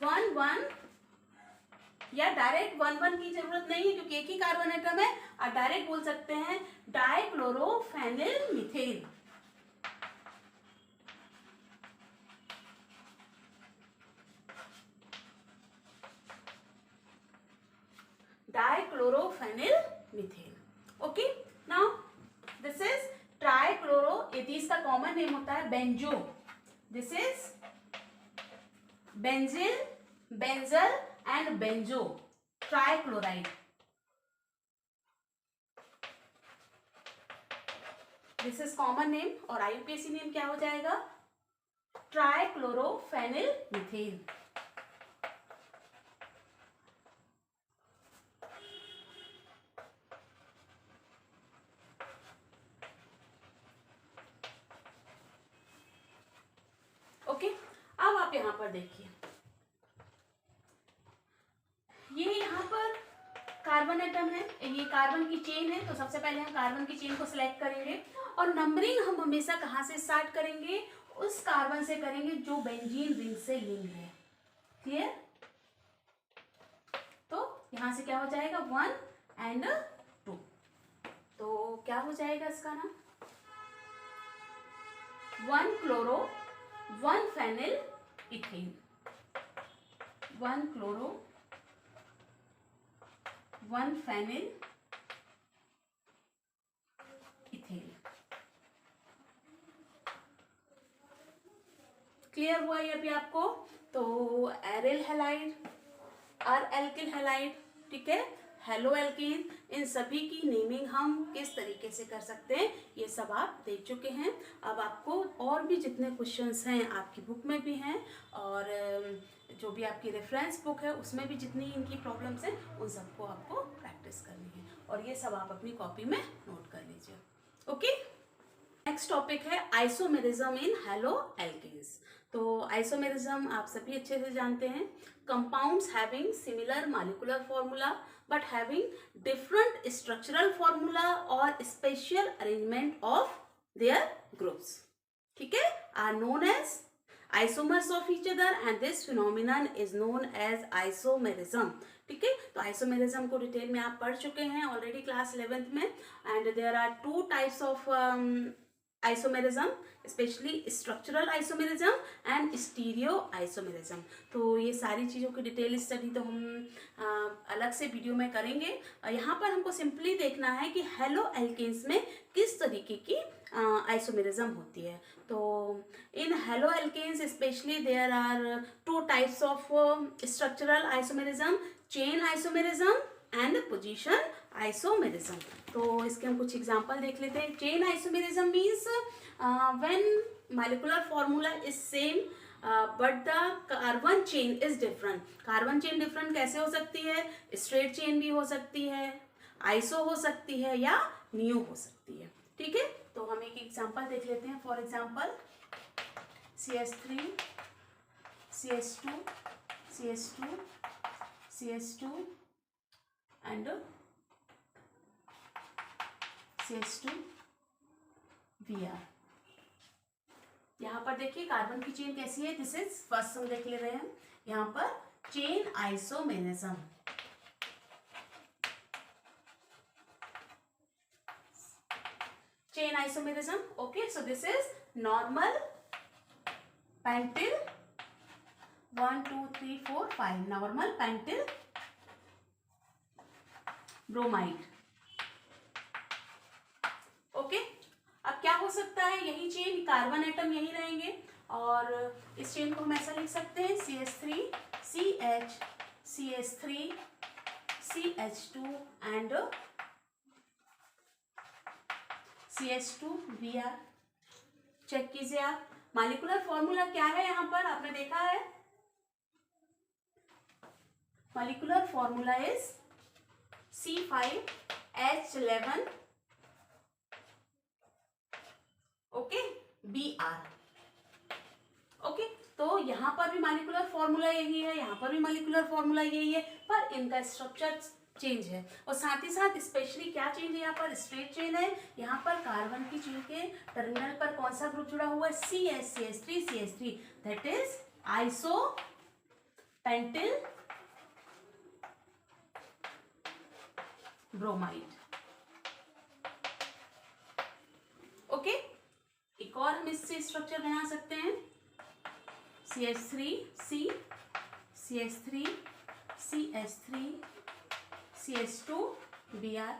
Speaker 1: 1,1, या डायरेक्ट 1,1 की जरूरत नहीं है क्योंकि एक ही कार्बन एटम है, आप डायरेक्ट बोल सकते हैं dichlorophenyl methane. Dichlorophenyl methane. Okay, now this is trichloro, यदि इसका कॉमन नेम होता है benzo, this is benzyl, benzal and benzo trichloride. This is common name और IUPAC नेम क्या हो जाएगा? ट्राइक्लोरोफेनिल मीथेन। ओके, अब आप यहां पर देखिए, ये यहाँ पर कार्बन एटम है, ये कार्बन की चेन है। तो सबसे पहले हम कार्बन की चेन को सिलेक्ट करेंगे और नंबरिंग हम हमेशा कहाँ से स्टार्ट करेंगे? उस कार्बन से करेंगे जो बेंजीन रिंग से लिंक है। क्लियर? तो यहां से क्या हो जाएगा? 1 एंड 2। तो क्या हो जाएगा इसका नाम? 1 chloro 1 phenyl ethane. 1 chloro 1 phenyl ethane. Clear हुआ ये अभी आपको? तो एरिल हैलाइड और एल्किल हैलाइड, ठीक है, हेलो एल्कीन, इन सभी की नेमिंग हम किस तरीके से कर सकते हैं ये सब आप देख चुके हैं। अब आपको और भी जितने क्वेश्चंस हैं आपकी बुक में भी हैं और जो भी आपकी रेफरेंस बुक है उसमें भी जितनी इनकी प्रॉब्लम्स हैं उन सबको आपको प्रैक्टिस करनी है और ये सब आप अपनी कॉपी में नोट कर लीजिए। ओके, नेक्स्ट टॉपिक है आइसोमेरिज्म इन हेलो एल्केन्स। तो आइसोमेरिज्म आप सभी अच्छे से जानते हैं, compounds having similar molecular formula but having different structural formula और special arrangement of their groups, ठीक है, are known as isomers of each other and this phenomenon is known as isomerism. ठीक है, तो आइसोमेरिज्म को डिटेल में आप पढ़ चुके हैं ऑलरेडी क्लास 11th में and there are 2 types of isomerism, specially structural isomerism and stereo isomerism. तो ये सारी चीज़ों की डिटेल स्टडी तो हम अलग से वीडियो में करेंगे। यहाँ पर हमको सिंपली देखना है कि हेलो एल्केन्स में किस तरीके की आइसोमेरिज्म होती है। तो in hello alkanes specially there are 2 types of structural isomerism, chain isomerism and position isomerism. तो इसके हम कुछ एग्जांपल देख लेते हैं। Chain isomerism means when molecular formula is same but the carbon chain is different. Carbon chain different कैसे हो सकती है? स्ट्रेट चेन भी हो सकती है, आइसो हो सकती है या नियो हो सकती है। ठीक है, तो हम एक एग्जांपल देख लेते हैं। For example CH3 CH2 CH2 CH2 and CH2 Br। यहाँ पर देखिए कार्बन की चेन कैसी है, दिस इज फर्स्ट हम देख ले रहे हैं यहाँ पर chain isomerism. Chain isomerism, okay, so this is normal pentyl 1 2 3 4 5 normal pentyl bromide. Okay, अब क्या हो सकता है, यही चेन कार्बन एटम यही रहेंगे और इस चेन को हम ऐसा लिख सकते हैं CH3 CH CH3 CH2 and CH2 Br। Check कीजिए आप। मॉलिक्यूलर फॉर्मूला क्या है यहाँ पर आपने देखा है, molecular formula is C5H11 okay Br okay. तो यहाँ पर भी मॉलिक्यूलर फॉर्मूला यही है, यहाँ पर भी मॉलिक्यूलर फॉर्मूला यही है, पर इनका स्ट्रक्चर चेंज है। और साथ ही साथ स्पेशली क्या चेंज है, यहाँ पर स्ट्रेट चेन है, यहाँ पर कार्बन की चेन के टर्मिनल पर कौन सा ग्रुप जुड़ा हुआ है, CH3 that is isopentyl bromide okay. एक और हम इससे स्ट्रक्चर बना सकते हैं, CH3C CH3 CH3 CH2Br।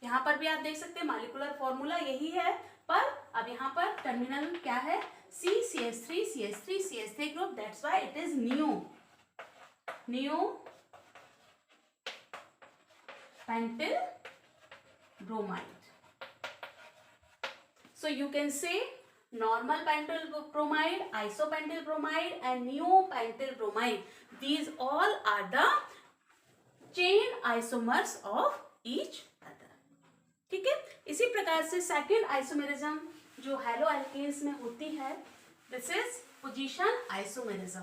Speaker 1: यहाँ पर भी आप देख सकते हैं मॉलिक्यूलर फॉर्मूला यही है, पर अब यहाँ पर टर्मिनल क्या है, CH3 group, that's why it is neo pentyl bromide. So you can say normal pentyl bromide, isopentyl bromide and neopentyl bromide. These all are the chain isomers of each other. ठीक है। इसी प्रकार से second isomerism जो hello alkanes में होती है, this is position isomerism.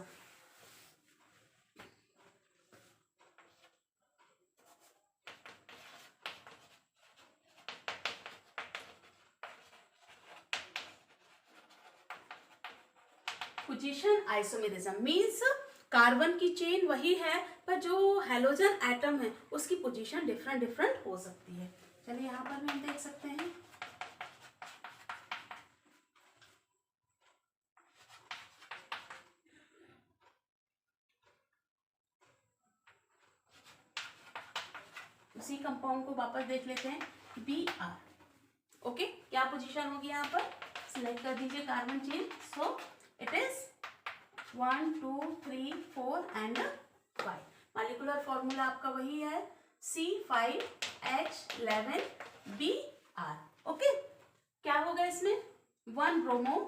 Speaker 1: Position isomerism means carbon की चेन वही है, पर जो हेलोजन एटम है उसकी पोजीशन डिफरेंट हो सकती है। चलिए यहाँ पर भी हम देख सकते हैं, उसी कंपाउंड को वापस देख लेते हैं, Br ओके। क्या पोजीशन होगी यहाँ पर, सिलेक्ट कर दीजिए carbon chain. So it is 1 2 3 4 and 5। Molecular formula आपका वही है, C5H11Br ओके। क्या होगा इसमें, 1 ब्रोमो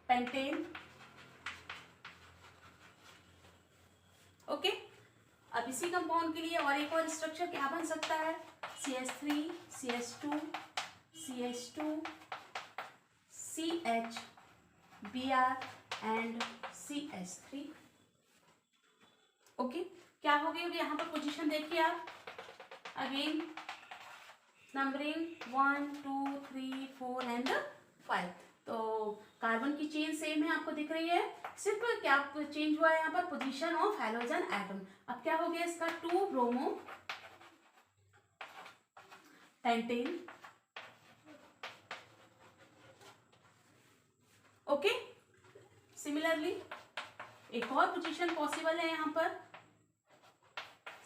Speaker 1: पेंटेन ओके। अब इसी कंपाउंड के लिए और एक और स्ट्रक्चर क्या बन सकता है, CH3 CH2 CH2 CH Br and CH3 okay. क्या हो गई यहाँ पर पोजीशन देखिए आप, अगेन नंबरिंग 1 2 3 4 एंड 5। तो कार्बन की चेन सेम है, आपको दिख रही है, सिर्फ क्या चेंज हुआ है यहाँ पर, पोजीशन ऑफ हेलोजन एटम। अब क्या हो गया इसका, 2 ब्रोमो पेंटेन ओके। सिमिलरली एक और पोजीशन पॉसिबल है यहाँ पर,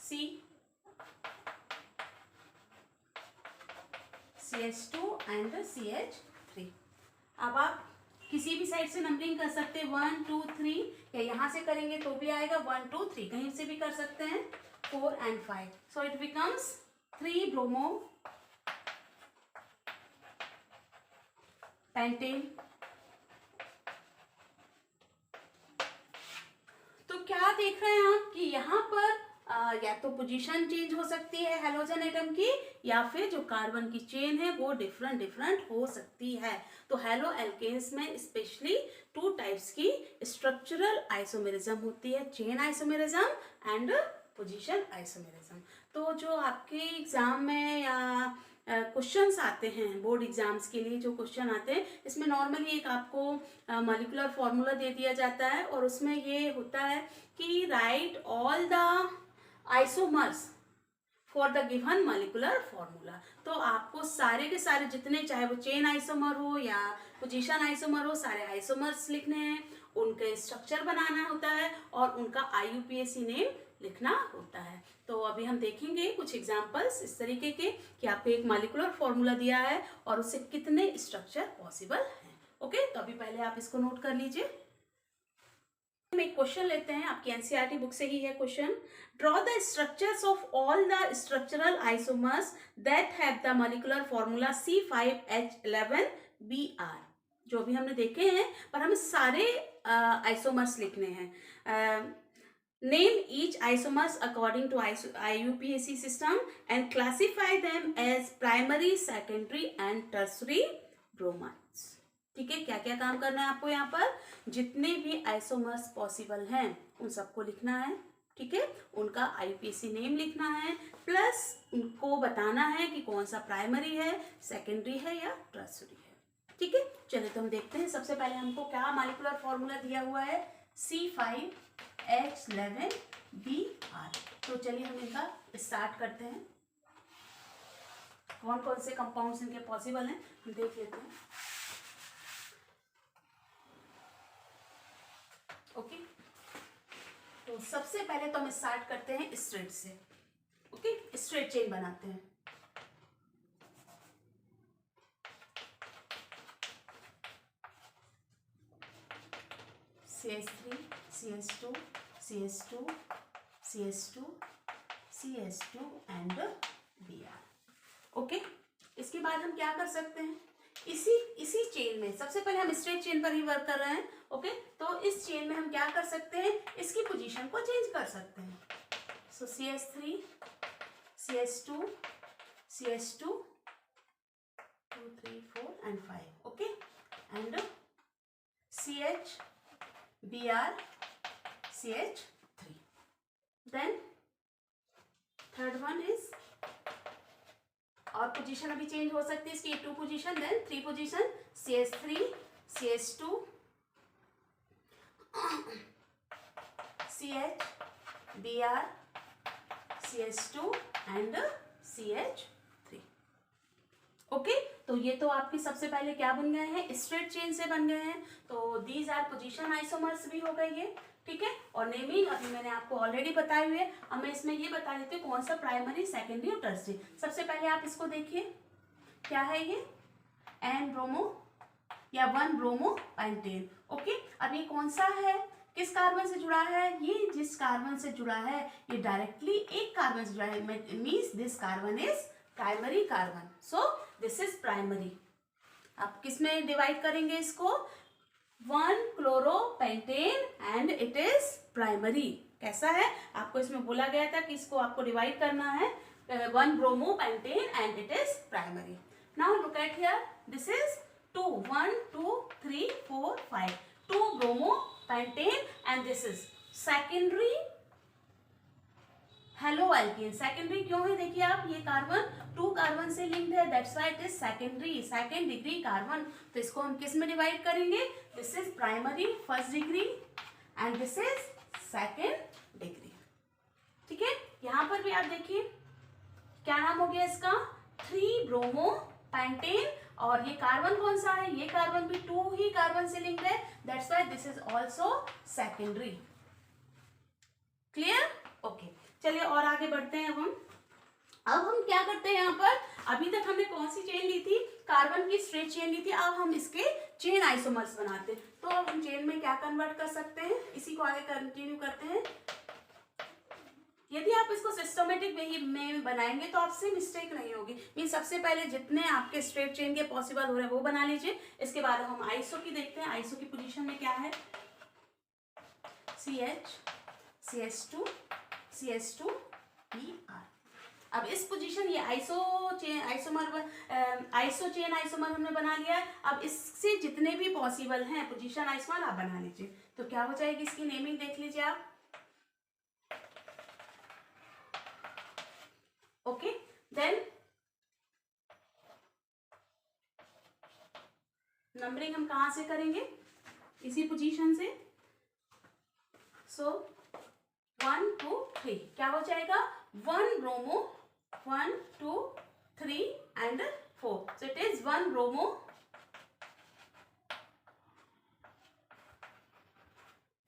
Speaker 1: CH2 एंड CH3। अब आप किसी भी साइड से नंबरिंग कर सकते हैं, 1 2 3, या यहाँ से करेंगे तो भी आएगा 1 2 3, कहीं से भी कर सकते हैं 4 and 5। So it becomes 3 bromo pentane. तो क्या देख रहे हैं आप कि यहाँ पर या तो पोजीशन चेंज हो सकती है हेलोजन एटम की, या फिर जो कार्बन की चेन है वो डिफरेंट हो सकती है। तो हेलो एल्केन्स में स्पेशली 2 टाइप्स की स्ट्रक्चरल आइसोमेरिज्म होती है, chain isomerism and position isomerism. तो जो आपके एग्जाम में या क्वेश्चंस आते हैं, बोर्ड एग्जाम्स के लिए जो क्वेश्चन आते हैं, इसमें नॉर्मली एक आपको मॉलिक्यूलर फॉर्मूला दे दिया जाता है, और उसमें ये होता है कि right all the isomers for the given molecular formula. तो आपको सारे के सारे जितने, चाहे वो चेन आइसोमर हो या पोजीशन आइसोमर हो, सारे आइसोमर्स लिखने हैं, उनके स्ट्रक्चर बनाना होता है और उनका IUPAC नेम लिखना होता है। तो अभी हम देखेंगे कुछ एग्जांपल्स इस तरीके के कि आपको एक मॉलिक्यूलर फॉर्मूला दिया है और उससे कितने स्ट्रक्चर पॉसिबल हैं। ओके, तो अभी पहले आप इसको नोट कर लीजिए। हम एक क्वेश्चन लेते हैं, आपकी एनसीईआरटी बुक से ही है question. Draw the structures of all the structural isomers that have the molecular formula C5H11Br। जो भी हमने देखे हैं, पर हमें सारे आइसोमर्स लिखने हैं। Name each isomers according to IUPAC system and classify them as primary, secondary and tertiary bromides. ठीक है, क्या क्या काम करना है आपको यहाँ पर, जितने भी आइसोमर्स पॉसिबल हैं उन सबको लिखना है। ठीक है, उनका IUPAC नेम लिखना है, प्लस उनको बताना है कि कौन सा प्राइमरी है, सेकेंडरी है या टर्सरी है। ठीक है, चलिए तो हम देखते हैं। सबसे पहले हमको क्या मॉलिक्यूलर फॉर्मूला दिया हुआ है, C5H11Br। तो चलिए हम इनका स्टार्ट करते हैं। कौन कौन से कंपाउंड्स इनके पॉसिबल हैं हम देख लेते हैं। ओके, तो सबसे पहले तो हम स्टार्ट करते हैं स्ट्रेट से। ओके, स्ट्रेट चेन बनाते हैं। CH3, CH2, CH2, CH2, CH2 and Br। Okay, इसके बाद हम क्या कर सकते हैं, इसी चेन में सबसे पहले हम स्ट्रेट चेन पर ही वर्क कर रहे हैं। ओके, तो इस चेन में हम क्या कर सकते हैं, इसकी पोजीशन को चेंज कर सकते हैं। So CH3, CH2, CH2, 2, 3, 4 and 5। Okay, and CH, Br, CH3। Then third one is, और पोजीशन अभी चेंज हो सकती है इसकी, 2 position, then 3 position, CH3, CH2, CH, Br, CH2 and CH3। Okay, तो ये तो आपके सबसे पहले क्या बन गए हैं, स्ट्रेट चेन से बन गए हैं। तो दीज आर पोजीशन आइसोमर्स भी हो गई है। ठीक है, और नेमिंग अभी मैंने आपको ऑलरेडी बताए हुए। अब मैं इसमें ये बता देती हूँ कौन सा प्राइमरी, सेकेंडरी और टर्सरी। सबसे पहले आप इसको देखिए, क्या है ये, एन ब्रोमो या 1 ब्रोमो पेंटेन। ओके, अब ये कौन सा है, किस कार्बन से जुड़ा है, ये जिस कार्बन से जुड़ा है ये डायरेक्टली एक कार्बन से जुड़ा है, means this carbon is primary carbon, so this is primary. आप किस में डिवाइड करेंगे इसको, 1 क्लोरोपेंटेन एंड इट इज प्राइमरी। कैसा है, आपको इसमें बोला गया था कि इसको आपको डिवाइड करना है, 1 bromopentane and it is primary. Now look at here, this is 2, 1, 2, 3, 4, 5, 2 bromopentane and this is secondary halo alkane. Secondary क्यों है, देखिए आप, ये कार्बन 2 कार्बन से लिंक्ड है, that's why it is secondary, second degree carbon. तो इसको हम किस में डिवाइड करेंगे, this is primary first degree and this is second degree. ठीक है, यहाँ पर भी आप देखिए क्या नाम हो गया इसका, 3 ब्रोमोपेंटेन, और ये कार्बन कौन सा है, ये कार्बन भी 2 ही कार्बन से लिंक्ड है, that's why this is also secondary. Clear, okay, चलिए और आगे बढ़ते हैं। अब हम क्या करते हैं यहाँ पर, अभी तक हमने कौन सी चेन ली थी, कार्बन की स्ट्रेट चेन ली थी। अब हम इसके चेन आइसोमर्स बनाते हैं। तो अब हम चेन में क्या कन्वर्ट कर सकते हैं, इसी को आगे कंटिन्यू करते हैं। यदि आप इसको सिस्टमेटिक वे में बनाएंगे तो आपसे मिस्टेक नहीं होगी। मीन सबसे पहले जितने आपके स्ट्रेट चेन के पॉसिबल हो रहे हैं वो बना लीजिए। इसके बाद हम आइसो की देखते हैं, आइसो की पोजीशन में क्या है, CH, CH2, CH2, Br। अब इस पोजीशन, ये आइसो चेन आइसोमर हमने बना लिया है। अब इससे जितने भी पॉसिबल हैं पोजीशन आइसोमर आप बना लीजिए। तो क्या हो जाएगी, इसकी नेमिंग देख लीजिए आप। ओके, देन नंबरिंग हम कहाँ से करेंगे, इसी पोजीशन से। सो 1, 2, 3 क्या हो जाएगा, 1 bromo, 1, 2, 3 and 4, so it is 1 bromo,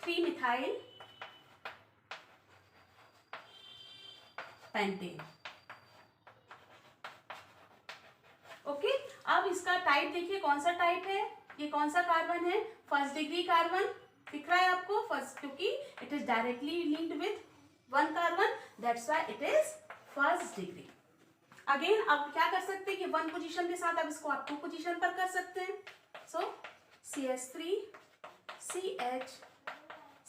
Speaker 1: 3 methyl pentane. Okay, अब इसका टाइप देखिए कौन सा टाइप है, ये कौन सा कार्बन है, फर्स्ट डिग्री कार्बन, दिख रहा है आपको फर्स्ट, क्योंकि it is directly linked with one carbon, that's why it is first degree. Again आप क्या कर सकते हैं कि वन पोजीशन के साथ आप इसको आप टू पोजीशन पर कर सकते हैं। So CH3 CH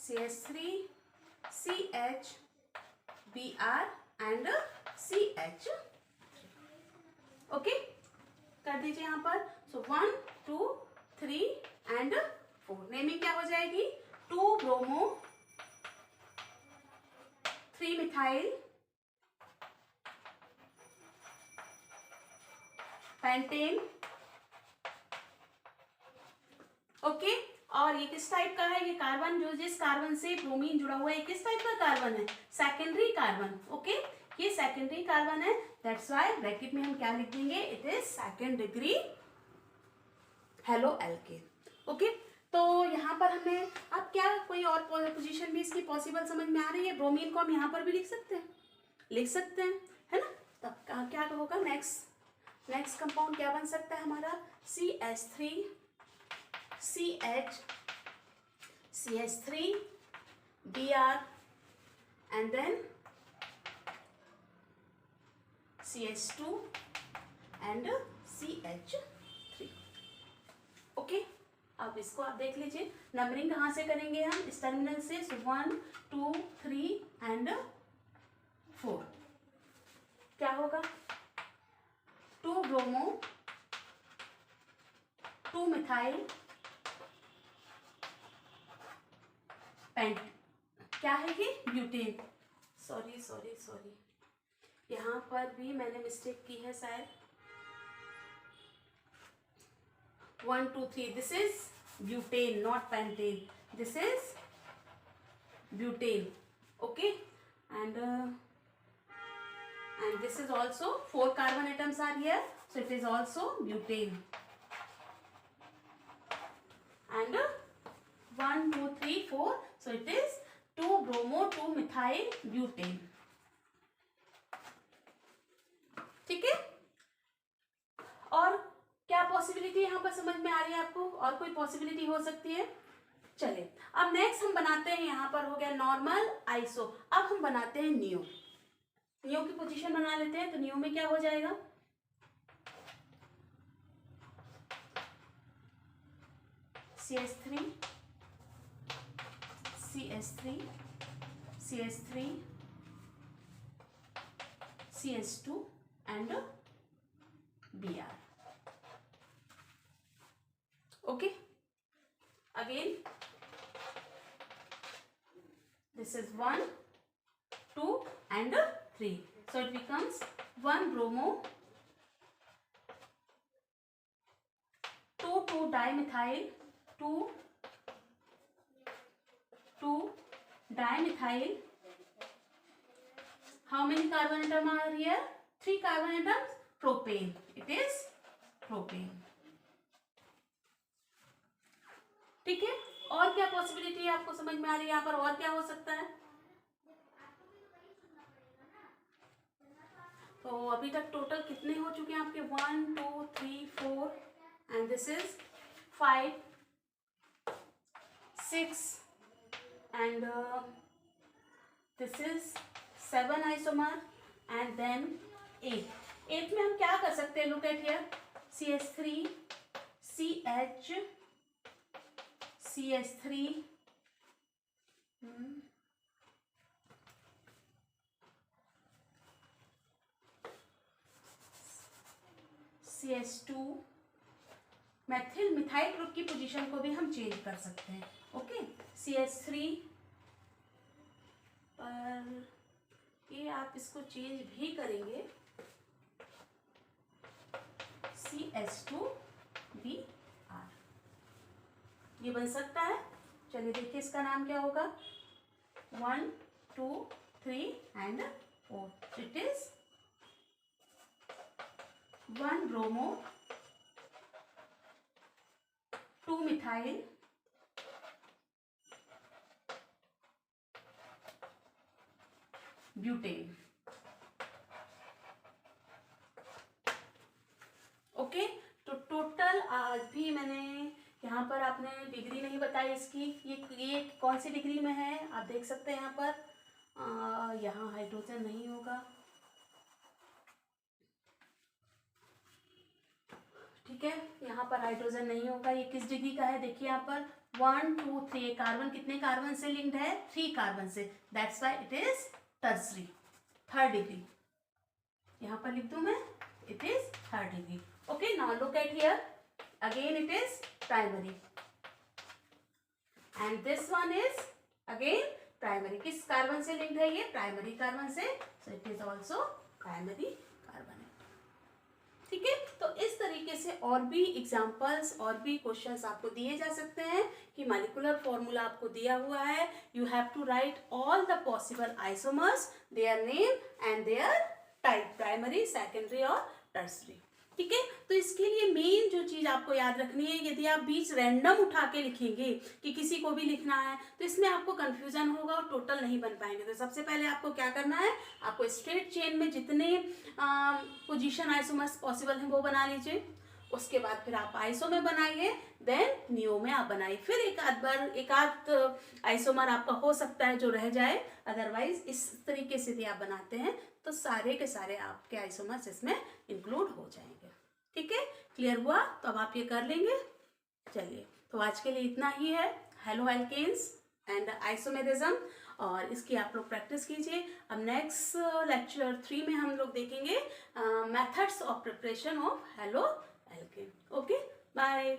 Speaker 1: CH3 CH Br and CH। Okay, कर दीजिए यहाँ पर। सो 1 2 3 एंड 4। नेमिंग क्या हो जाएगी? 2 ब्रोमो 3 मिथाइल पेंटेन। ओके, और ये किस टाइप का है? ये कार्बन जो जिस कार्बन से ब्रोमीन जुड़ा हुआ है, किस टाइप का कार्बन है? Secondary carbon. ओके, ये सेकेंडरी कार्बन है, दैट्स व्हाई ब्रैकेट में हम क्या लिख देंगे? It is second degree hello alkane. Okay, तो यहाँ पर हमें अब क्या कोई और पोजीशन भी इसकी पॉसिबल समझ में आ रही है? ब्रोमीन को हम यहाँ पर भी लिख सकते हैं, है ना? तब क्या होगा? नेक्स्ट कंपाउंड क्या बन सकता है हमारा? CH3 CH CH3 Br and then CH2 and CH3। Okay, अब इसको आप देख लीजिए, नंबरिंग कहाँ से करेंगे हम? इस टर्मिनल से। 1 2 3 एंड 4। क्या होगा? 2 ब्रोमो 2 मिथाइल पेंट, क्या है ये? ब्यूटेन। सॉरी, यहाँ पर भी मैंने मिस्टेक की है शायद। 1 2 3, this is butane not pentane, this is butane. Okay, and this is also 4 carbon atoms are here, so it is also butane. And 1 2 3 4, so it is 2 bromo 2 methyl butane। ठीक है, और क्या पॉसिबिलिटी यहाँ पर समझ में आ रही है आपको? और कोई पॉसिबिलिटी हो सकती है? चलिए, अब नेक्स्ट हम बनाते हैं, यहाँ पर हो गया नॉर्मल आइसो। अब हम बनाते हैं नियो। नियो की पोजीशन बना लेते हैं। तो नियो में क्या हो जाएगा? CH3 CH3 CH3 CH2 and Br। okay, again this is 1 2 and 3, so it becomes 1 bromo 2 dimethyl 2 dimethyl, how many carbon atom are here? 3 carbon atoms, propane, it is propane। ठीक है, और क्या पॉसिबिलिटी है आपको समझ में आ रही है यहाँ पर? और क्या हो सकता है? तो अभी तक टोटल कितने हो चुके हैं आपके? 1 2 3 4 and this is 5 6 and this is 7 isomer and then 8 में हम क्या कर सकते हैं? look at here, CH3 CH CH3 CH2 Maithil methyl group की पोजीशन को भी हम चेंज कर सकते हैं। ओके, CH3 पर ये आप इसको चेंज भी करेंगे, CH2Br, ये बन सकता है। चलिए देखिए इसका नाम क्या होगा? 1 2 3 and 4, it is 1 bromo 2 methyl butane. Okay, तो टोटल आज भी मैंने यहाँ पर आपने डिग्री नहीं बताई इसकी, ये कौन सी डिग्री में है आप देख सकते हैं यहाँ पर। यहाँ हाइड्रोजन नहीं होगा, ठीक है, यहाँ पर हाइड्रोजन नहीं होगा। ये किस डिग्री का है देखिए यहाँ पर 1 2 3 कार्बन कितने कार्बन से लिंक्ड है, 3 कार्बन से, that's why it is tertiary, third degree. यहाँ पर लिख दूं मैं, it is third degree. Okay, now look at here, again it is primary and this one is again primary. किस कार्बन से लिंक्ड है ये, प्राइमरी कार्बन से, सो it is also primary carbon है, ठीक है। तो इस तरीके से और भी एग्जांपल्स और भी क्वेश्चंस आपको दिए जा सकते हैं कि मॉलिक्यूलर फॉर्मूला आपको दिया हुआ है, you have to write all the possible isomers, their name and their type, primary, secondary और टर्सरी, ठीक है। तो इसके लिए मेन जो चीज आपको याद रखनी है, यदि आप बीच रैंडम उठा के लिखेंगे कि किसी को भी लिखना है तो इसमें आपको कंफ्यूजन होगा और टोटल नहीं बन पाएंगे। तो सबसे पहले आपको क्या करना है, आपको स्ट्रेट चेन में जितने पोजीशन आइसोमर्स पॉसिबल हैं वो बना लीजिए, उसके बाद फिर आप आइसो में बनाइए, देन नियो में आप बनाइए, फिर एक आध आइसोमर आपका हो सकता है जो रह जाए, अदरवाइज इस तरीके से यदि आप बनाते हैं तो सारे के सारे आपके आइसोमर्स इसमें इंक्लूड हो जाएंगे, ठीक है। क्लियर हुआ, तो अब आप ये कर लेंगे। चलिए, तो आज के लिए इतना ही है, हेलो एल्केन्स एंड आइसोमेरिज्म, और इसकी आप लोग प्रैक्टिस कीजिए। अब नेक्स्ट लेक्चर 3 में हम लोग देखेंगे methods of preparation of halo alkane. Okay, bye.